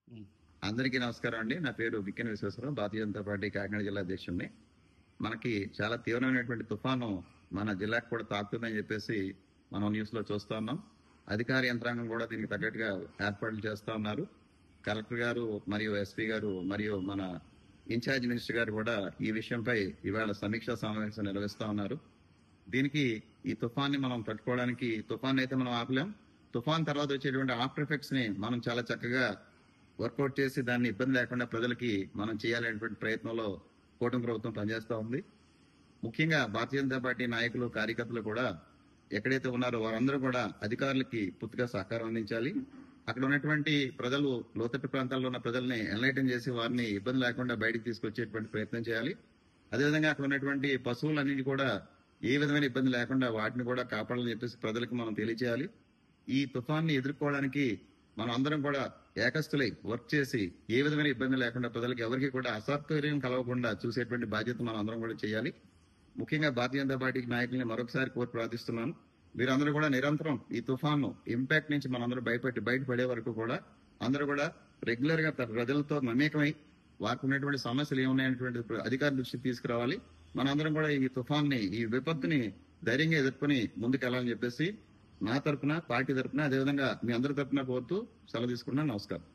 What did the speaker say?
హ్మ్. అందరికీ నమస్కారం అండి. నా పేరు బిక్కిన విశ్వేశ్వరరావు. భారతీయ జనతా పార్టీ కాకినాడ జిల్లా అధ్యక్షుడిని. మనకి చాలా తీవ్రమైనటువంటి తుఫాను మన జిల్లాకు కూడా తాకుతుందని చెప్పేసి మనం న్యూస్ లో చూస్తా ఉన్నాం. అధికార యంత్రాంగం కూడా దీనికి తగ్గట్టుగా ఏర్పాట్లు చేస్తా ఉన్నారు. కలెక్టర్ గారు మరియు ఎస్పీ గారు మరియు మన ఇన్ఛార్జ్ మినిస్టర్ గారు కూడా ఈ విషయంపై ఇవాళ సమీక్షా సమావేశం నిర్వహిస్తా ఉన్నారు. దీనికి ఈ తుఫాన్ని మనం తట్టుకోవడానికి తుఫాన్ అయితే మనం ఆపలేం. తుఫాన్ తర్వాత వచ్చేటువంటి ఆఫ్టర్ ఎఫెక్ట్స్ ని మనం చాలా చక్కగా వర్కౌట్ చేసి దాన్ని ఇబ్బంది లేకుండా ప్రజలకి మనం చేయాలనేటువంటి ప్రయత్నంలో కూటమి ప్రభుత్వం పనిచేస్తా ఉంది. ముఖ్యంగా భారతీయ జనతా పార్టీ నాయకులు కార్యకర్తలు కూడా ఎక్కడైతే ఉన్నారో వారందరూ కూడా అధికారులకి పూర్తిగా సహకారం అందించాలి. అక్కడ ఉన్నటువంటి ప్రజలు లోతట్టు ప్రాంతాల్లో ఉన్న ప్రజల్ని ఎన్లైటన్ చేసి వారిని ఇబ్బంది లేకుండా బయటికి తీసుకొచ్చేటువంటి ప్రయత్నం చేయాలి. అదేవిధంగా అక్కడ ఉన్నటువంటి పశువులన్నిటి కూడా ఏ విధమైన ఇబ్బంది లేకుండా వాటిని కూడా కాపాడాలని చెప్పేసి ప్రజలకు మనం తెలియజేయాలి. ఈ తుఫాన్ని ఎదుర్కోవడానికి మనం అందరం కూడా ఏకస్తులై వర్క్ చేసి ఏ విధమైన ఇబ్బంది లేకుండా ప్రజలకు ఎవరికి కూడా అసౌకర్యం కలగకుండా చూసేటువంటి బాధ్యత మనం అందరం కూడా చేయాలి. ముఖ్యంగా భారతీయ జనతా పార్టీ నాయకుల్ని మరొకసారి కోరి ప్రార్థిస్తున్నాను. మీరందరూ కూడా నిరంతరం ఈ తుఫాను ఇంపాక్ట్ నుంచి మనందరూ బయటపడే వరకు కూడా అందరూ కూడా రెగ్యులర్ గా ప్రజలతో మమేకమై వారికి ఉన్నటువంటి సమస్యలు ఏమున్నాయనేటువంటి అధికారుల దృష్టికి తీసుకురావాలి. మనందరం కూడా ఈ తుఫాన్ని ఈ విపత్తుని ధైర్యంగా ఎదుర్కొని ముందుకెళ్లాలని చెప్పేసి నా తరపున పార్టీ తరపున అదేవిధంగా మీ అందరి తరపున కోరుతూ సెలవు తీసుకున్నాను. నమస్కారం.